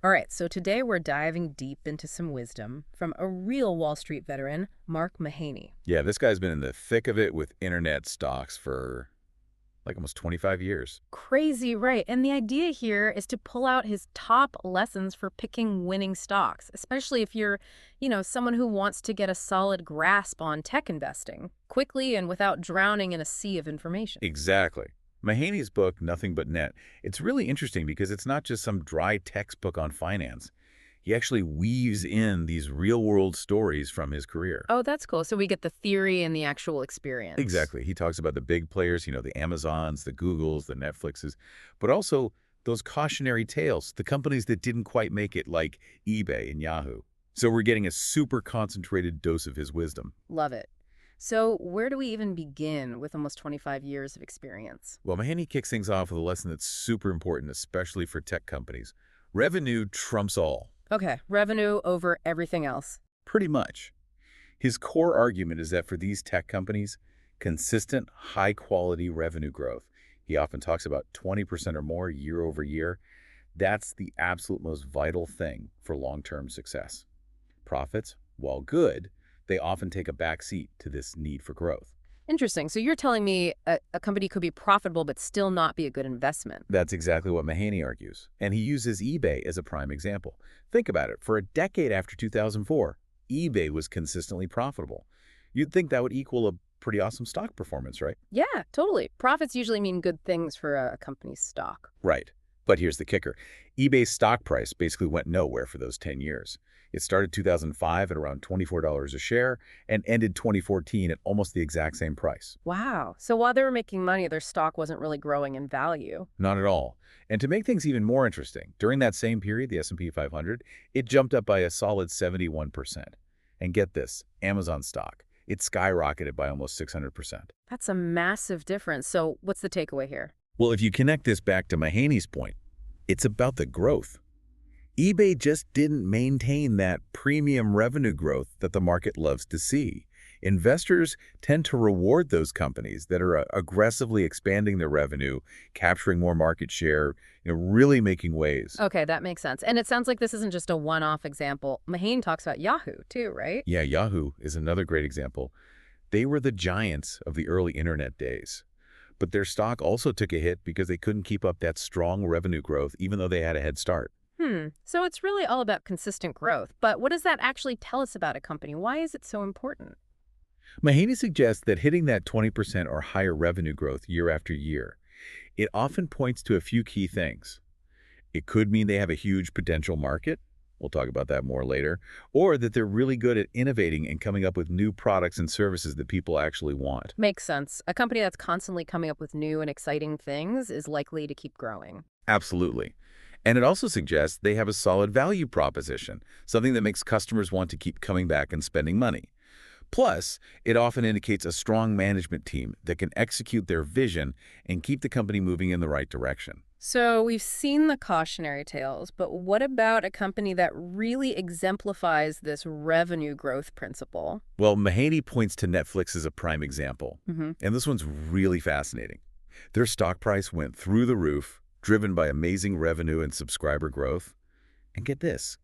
All right, so today we're diving deep into some wisdom from a real Wall Street veteran, Mark Mahaney. Yeah, this guy's been in the thick of it with internet stocks for like almost 25 years. Crazy, right? And the idea here is to pull out his top lessons for picking winning stocks, especially if you're, someone who wants to get a solid grasp on tech investing quickly and without drowning in a sea of information. Exactly. Mahaney's book, Nothing But Net, it's really interesting because it's not just some dry textbook on finance. He actually weaves in these real-world stories from his career. Oh, that's cool. So we get the theory and the actual experience. Exactly. He talks about the big players, the Amazons, the Googles, the Netflixes, but also those cautionary tales, the companies that didn't quite make it, like eBay and Yahoo. So we're getting a super concentrated dose of his wisdom. Love it. So where do we even begin with almost 25 years of experience? Well, Mahaney kicks things off with a lesson that's super important, especially for tech companies. Revenue trumps all. Okay, revenue over everything else. Pretty much. His core argument is that for these tech companies, consistent, high-quality revenue growth, he often talks about 20% or more year over year, that's the absolute most vital thing for long-term success. Profits, while good, they often take a back seat to this need for growth. Interesting. So you're telling me a company could be profitable but still not be a good investment. That's exactly what Mahaney argues, and he uses eBay as a prime example. Think about it. For a decade after 2004, eBay was consistently profitable. You'd think that would equal a pretty awesome stock performance, right? Yeah, totally. Profits usually mean good things for a company's stock. Right. But here's the kicker. eBay's stock price basically went nowhere for those 10 years. It started 2005 at around $24 a share and ended 2014 at almost the exact same price. Wow. So while they were making money, their stock wasn't really growing in value. Not at all. And to make things even more interesting, during that same period, the S&P 500, it jumped up by a solid 71%. And get this, Amazon stock, it skyrocketed by almost 600%. That's a massive difference. So what's the takeaway here? Well, if you connect this back to Mahaney's point, it's about the growth. eBay just didn't maintain that premium revenue growth that the market loves to see. Investors tend to reward those companies that are aggressively expanding their revenue, capturing more market share, really making waves. Okay, that makes sense. And it sounds like this isn't just a one-off example. Mahaney talks about Yahoo too, right? Yeah, Yahoo is another great example. They were the giants of the early internet days. But their stock also took a hit because they couldn't keep up that strong revenue growth, even though they had a head start. So it's really all about consistent growth. But what does that actually tell us about a company? Why is it so important? Mahaney suggests that hitting that 20% or higher revenue growth year after year, it often points to a few key things. It could mean they have a huge potential market. We'll talk about that more later. Or that they're really good at innovating and coming up with new products and services that people actually want. Makes sense. A company that's constantly coming up with new and exciting things is likely to keep growing. Absolutely. And it also suggests they have a solid value proposition, something that makes customers want to keep coming back and spending money. Plus, it often indicates a strong management team that can execute their vision and keep the company moving in the right direction. So we've seen the cautionary tales, but what about a company that really exemplifies this revenue growth principle? Well, Mahaney points to Netflix as a prime example. And this one's really fascinating. Their stock price went through the roof, driven by amazing revenue and subscriber growth. And get this.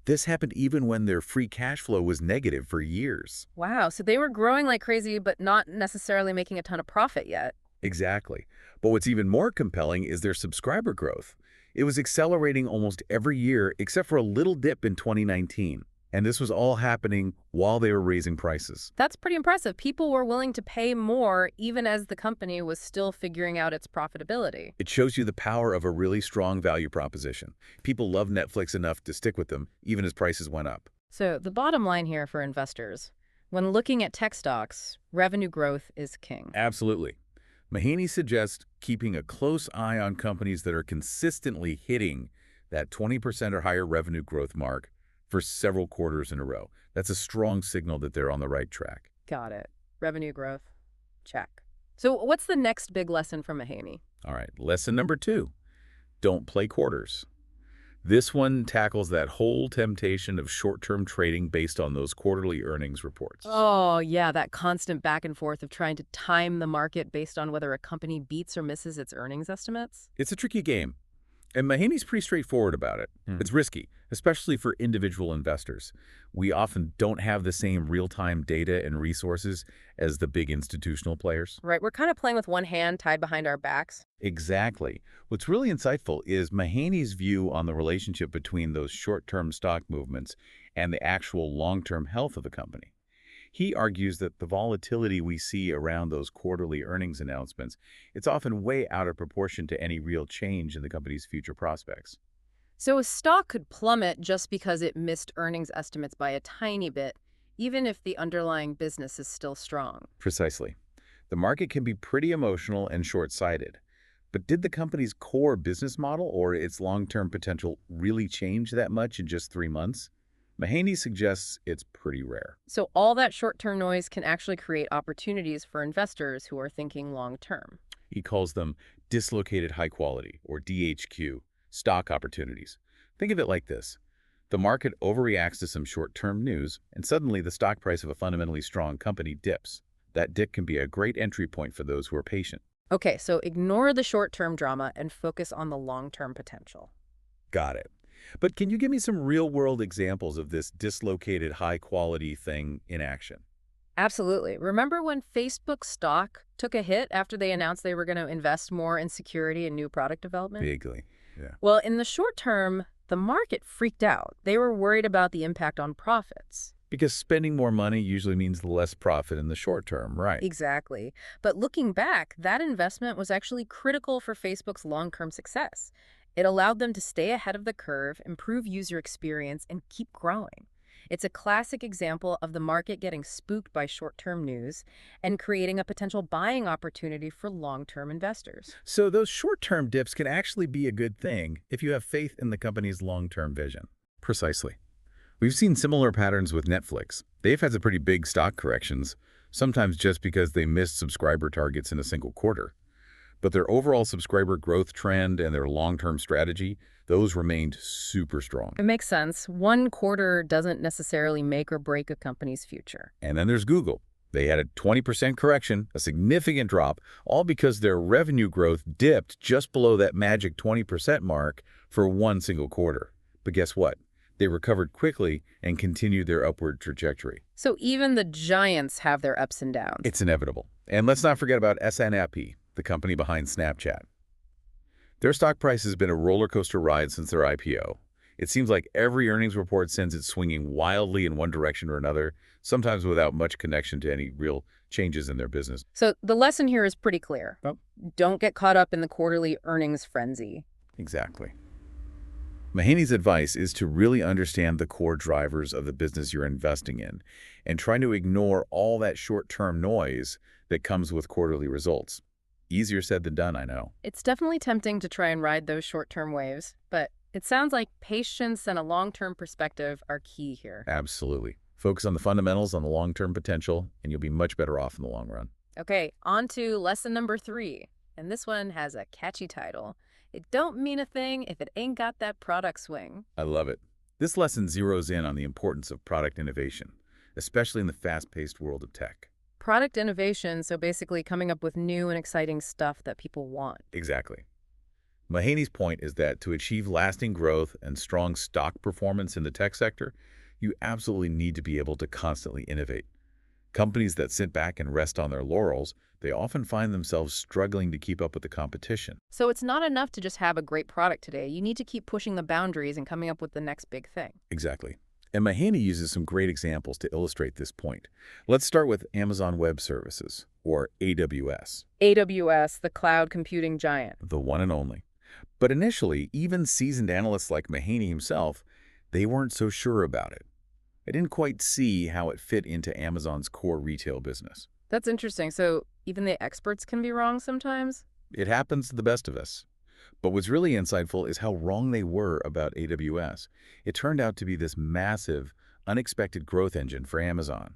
This happened even when their free cash flow was negative for years. Wow, so they were growing like crazy, but not necessarily making a ton of profit yet. Exactly. But what's even more compelling is their subscriber growth. It was accelerating almost every year except for a little dip in 2019. And this was all happening while they were raising prices. That's pretty impressive. People were willing to pay more even as the company was still figuring out its profitability. It shows you the power of a really strong value proposition. People love Netflix enough to stick with them even as prices went up. So the bottom line here for investors, when looking at tech stocks, revenue growth is king. Absolutely. Mahaney suggests keeping a close eye on companies that are consistently hitting that 20% or higher revenue growth mark for several quarters in a row. That's a strong signal that they're on the right track. Got it. Revenue growth. Check. So what's the next big lesson from Mahaney? All right, lesson number 2. Don't play quarters. This one tackles that whole temptation of short-term trading based on those quarterly earnings reports. Oh, yeah, that constant back and forth of trying to time the market based on whether a company beats or misses its earnings estimates. It's a tricky game. And Mahaney's pretty straightforward about it. It's risky, especially for individual investors. We often don't have the same real-time data and resources as the big institutional players. Right, we're kind of playing with one hand tied behind our backs. Exactly. What's really insightful is Mahaney's view on the relationship between those short-term stock movements and the actual long-term health of the company. He argues that the volatility we see around those quarterly earnings announcements, it's often way out of proportion to any real change in the company's future prospects. So a stock could plummet just because it missed earnings estimates by a tiny bit, even if the underlying business is still strong. Precisely. The market can be pretty emotional and short-sighted. But did the company's core business model or its long-term potential really change that much in just 3 months? Mahaney suggests it's pretty rare. So all that short-term noise can actually create opportunities for investors who are thinking long-term. He calls them dislocated high quality, or DHQ, stock opportunities. Think of it like this. The market overreacts to some short-term news, and suddenly the stock price of a fundamentally strong company dips. That dip can be a great entry point for those who are patient. Okay, so ignore the short-term drama and focus on the long-term potential. Got it. But can you give me some real-world examples of this dislocated high-quality thing in action? Absolutely. Remember when Facebook stock took a hit after they announced they were going to invest more in security and new product development? Vaguely, yeah. Well, in the short term, the market freaked out. They were worried about the impact on profits. Because spending more money usually means less profit in the short term, right? Exactly. But looking back, that investment was actually critical for Facebook's long-term success. It allowed them to stay ahead of the curve, improve user experience, and keep growing. It's a classic example of the market getting spooked by short-term news and creating a potential buying opportunity for long-term investors. So those short-term dips can actually be a good thing if you have faith in the company's long-term vision. Precisely. We've seen similar patterns with Netflix. They've had some pretty big stock corrections, sometimes just because they missed subscriber targets in a single quarter. But their overall subscriber growth trend and their long-term strategy, those remained super strong. It makes sense. One quarter doesn't necessarily make or break a company's future. And then there's Google. They had a 20% correction, a significant drop, all because their revenue growth dipped just below that magic 20% mark for one single quarter. But guess what? They recovered quickly and continued their upward trajectory. So even the giants have their ups and downs. It's inevitable. And let's not forget about SNAP, the company behind Snapchat. Their stock price has been a roller coaster ride since their IPO. It seems like every earnings report sends it swinging wildly in one direction or another, sometimes without much connection to any real changes in their business. So the lesson here is pretty clear. Oh. Don't get caught up in the quarterly earnings frenzy. Exactly. Mahaney's advice is to really understand the core drivers of the business you're investing in and try to ignore all that short-term noise that comes with quarterly results. Easier said than done, I know. It's definitely tempting to try and ride those short-term waves, but it sounds like patience and a long-term perspective are key here. Absolutely. Focus on the fundamentals, on the long-term potential, and you'll be much better off in the long run. Okay, on to lesson number 3. And this one has a catchy title. It don't mean a thing if it ain't got that product swing. I love it. This lesson zeroes in on the importance of product innovation, especially in the fast-paced world of tech. Product innovation, so basically coming up with new and exciting stuff that people want. Exactly. Mahaney's point is that to achieve lasting growth and strong stock performance in the tech sector, you absolutely need to be able to constantly innovate. Companies that sit back and rest on their laurels, they often find themselves struggling to keep up with the competition. So it's not enough to just have a great product today. You need to keep pushing the boundaries and coming up with the next big thing. Exactly. And Mahaney uses some great examples to illustrate this point. Let's start with Amazon Web Services, or AWS. AWS, the cloud computing giant. The one and only. But initially, even seasoned analysts like Mahaney himself, they weren't so sure about it. They didn't quite see how it fit into Amazon's core retail business. That's interesting. So even the experts can be wrong sometimes? It happens to the best of us. But what's really insightful is how wrong they were about AWS. It turned out to be this massive, unexpected growth engine for Amazon.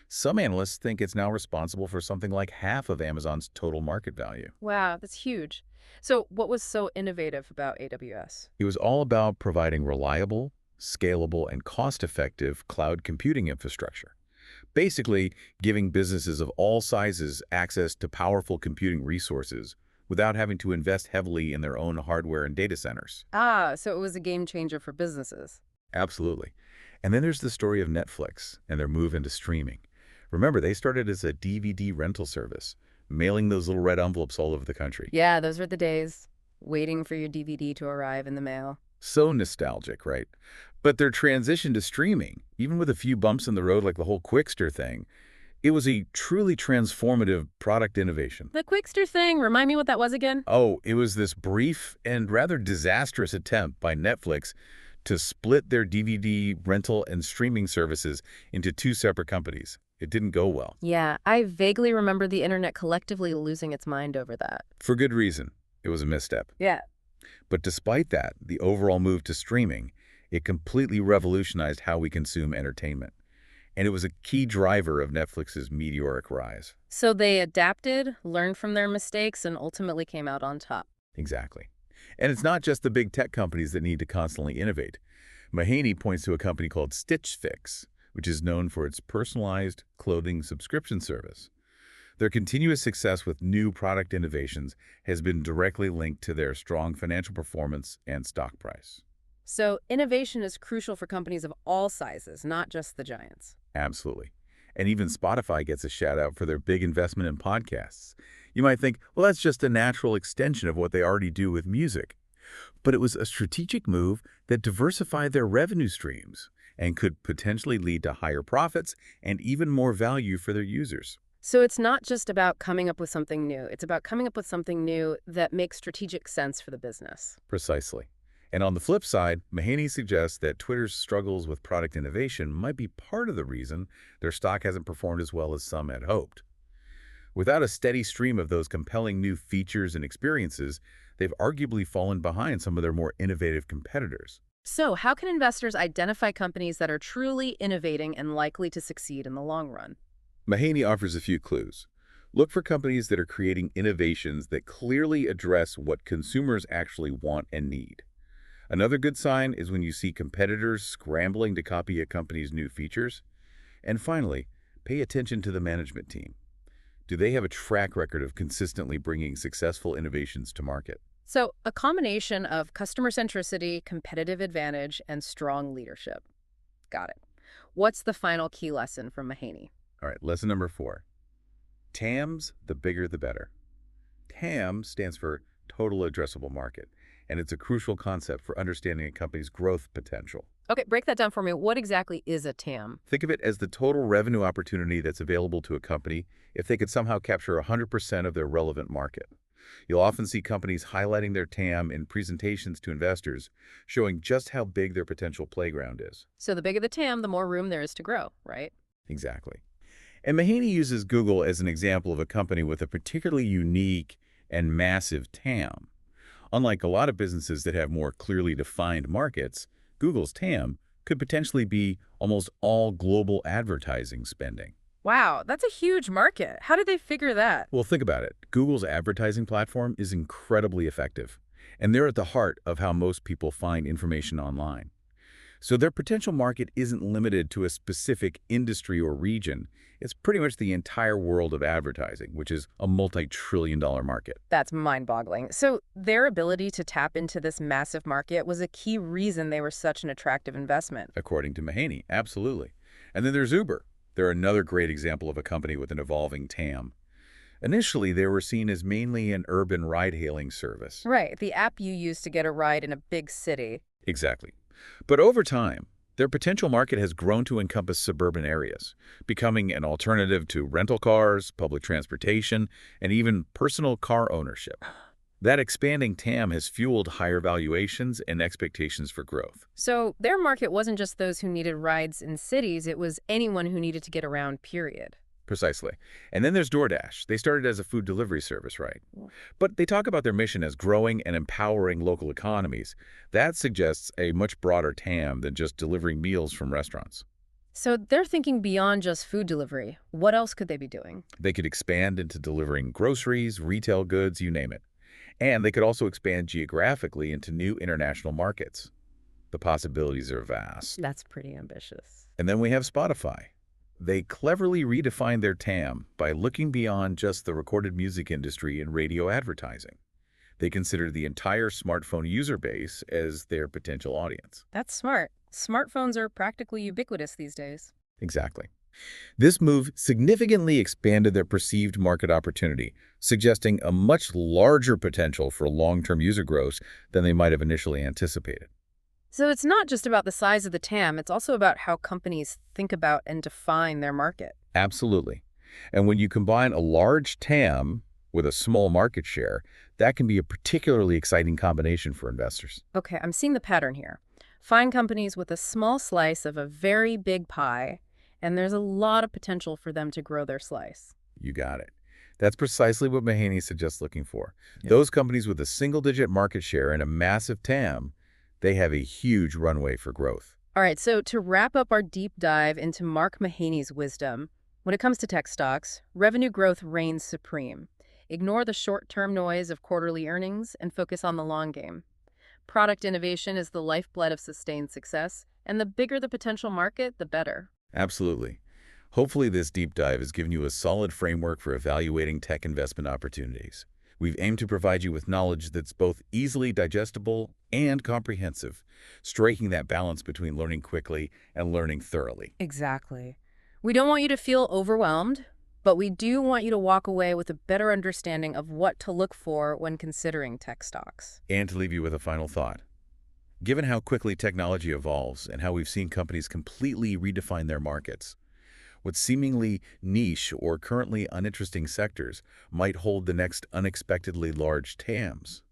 Some analysts think it's now responsible for something like half of Amazon's total market value. Wow, that's huge. So what was so innovative about AWS? It was all about providing reliable, scalable, and cost-effective cloud computing infrastructure. Basically, giving businesses of all sizes access to powerful computing resources without having to invest heavily in their own hardware and data centers. Ah, so it was a game changer for businesses. Absolutely. And then there's the story of Netflix and their move into streaming. Remember, they started as a DVD rental service, mailing those little red envelopes all over the country. Yeah, those were the days, waiting for your DVD to arrive in the mail. So nostalgic, right? But their transition to streaming, even with a few bumps in the road like the whole Quickster thing, it was a truly transformative product innovation. The Quickster thing, remind me what that was again? Oh, it was this brief and rather disastrous attempt by Netflix to split their DVD rental and streaming services into two separate companies. It didn't go well. Yeah, I vaguely remember the internet collectively losing its mind over that. For good reason. It was a misstep. Yeah. But despite that, the overall move to streaming, it completely revolutionized how we consume entertainment. And it was a key driver of Netflix's meteoric rise. So they adapted, learned from their mistakes, and ultimately came out on top. Exactly. And it's not just the big tech companies that need to constantly innovate. Mahaney points to a company called Stitch Fix, which is known for its personalized clothing subscription service. Their continuous success with new product innovations has been directly linked to their strong financial performance and stock price. So innovation is crucial for companies of all sizes, not just the giants. Absolutely. And even Spotify gets a shout out for their big investment in podcasts. You might think, well, that's just a natural extension of what they already do with music. But it was a strategic move that diversified their revenue streams and could potentially lead to higher profits and even more value for their users. So it's not just about coming up with something new. It's about coming up with something new that makes strategic sense for the business. Precisely. And on the flip side, Mahaney suggests that Twitter's struggles with product innovation might be part of the reason their stock hasn't performed as well as some had hoped. Without a steady stream of those compelling new features and experiences, they've arguably fallen behind some of their more innovative competitors. So how can investors identify companies that are truly innovating and likely to succeed in the long run? Mahaney offers a few clues. Look for companies that are creating innovations that clearly address what consumers actually want and need. Another good sign is when you see competitors scrambling to copy a company's new features. And finally, pay attention to the management team. Do they have a track record of consistently bringing successful innovations to market? So a combination of customer centricity, competitive advantage, and strong leadership. Got it. What's the final key lesson from Mahaney? All right, lesson number 4. TAMs, the bigger the better. TAM stands for Total Addressable Market, and it's a crucial concept for understanding a company's growth potential. Okay, break that down for me. What exactly is a TAM? Think of it as the total revenue opportunity that's available to a company if they could somehow capture 100% of their relevant market. You'll often see companies highlighting their TAM in presentations to investors, showing just how big their potential playground is. So the bigger the TAM, the more room there is to grow, right? Exactly. And Mahaney uses Google as an example of a company with a particularly unique and massive TAM. Unlike a lot of businesses that have more clearly defined markets, Google's TAM could potentially be almost all global advertising spending. Wow, that's a huge market. How did they figure that? Well, think about it. Google's advertising platform is incredibly effective, and they're at the heart of how most people find information online. So their potential market isn't limited to a specific industry or region. It's pretty much the entire world of advertising, which is a multi-trillion-dollar market. That's mind-boggling. So their ability to tap into this massive market was a key reason they were such an attractive investment. According to Mahaney, absolutely. And then there's Uber. They're another great example of a company with an evolving TAM. Initially, they were seen as mainly an urban ride-hailing service. Right, the app you use to get a ride in a big city. Exactly. But over time, their potential market has grown to encompass suburban areas, becoming an alternative to rental cars, public transportation, and even personal car ownership. That expanding TAM has fueled higher valuations and expectations for growth. So their market wasn't just those who needed rides in cities, it was anyone who needed to get around, period. Precisely. And then there's DoorDash. They started as a food delivery service, right? But they talk about their mission as growing and empowering local economies. That suggests a much broader TAM than just delivering meals from restaurants. So they're thinking beyond just food delivery. What else could they be doing? They could expand into delivering groceries, retail goods, you name it. And they could also expand geographically into new international markets. The possibilities are vast. That's pretty ambitious. And then we have Spotify. They cleverly redefined their TAM by looking beyond just the recorded music industry and radio advertising. They consider the entire smartphone user base as their potential audience. That's smart. Smartphones are practically ubiquitous these days. Exactly. This move significantly expanded their perceived market opportunity, suggesting a much larger potential for long-term user growth than they might have initially anticipated. So it's not just about the size of the TAM, it's also about how companies think about and define their market. Absolutely. And when you combine a large TAM with a small market share, that can be a particularly exciting combination for investors. Okay, I'm seeing the pattern here. Find companies with a small slice of a very big pie, and there's a lot of potential for them to grow their slice. You got it. That's precisely what Mahaney suggests looking for. Yeah. Those companies with a single-digit market share and a massive TAM, they have a huge runway for growth. All right, so to wrap up our deep dive into Mark Mahaney's wisdom, when it comes to tech stocks, revenue growth reigns supreme. Ignore the short-term noise of quarterly earnings and focus on the long game. Product innovation is the lifeblood of sustained success, and the bigger the potential market, the better. Absolutely. Hopefully this deep dive has given you a solid framework for evaluating tech investment opportunities. We've aimed to provide you with knowledge that's both easily digestible and comprehensive, striking that balance between learning quickly and learning thoroughly. Exactly. We don't want you to feel overwhelmed, but we do want you to walk away with a better understanding of what to look for when considering tech stocks. And to leave you with a final thought. Given how quickly technology evolves and how we've seen companies completely redefine their markets, what seemingly niche or currently uninteresting sectors might hold the next unexpectedly large TAMs?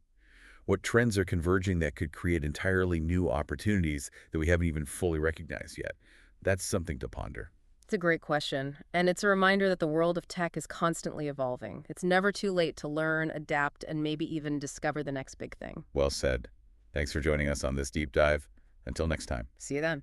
What trends are converging that could create entirely new opportunities that we haven't even fully recognized yet? That's something to ponder. It's a great question, and it's a reminder that the world of tech is constantly evolving. It's never too late to learn, adapt, and maybe even discover the next big thing. Well said. Thanks for joining us on this deep dive. Until next time. See you then.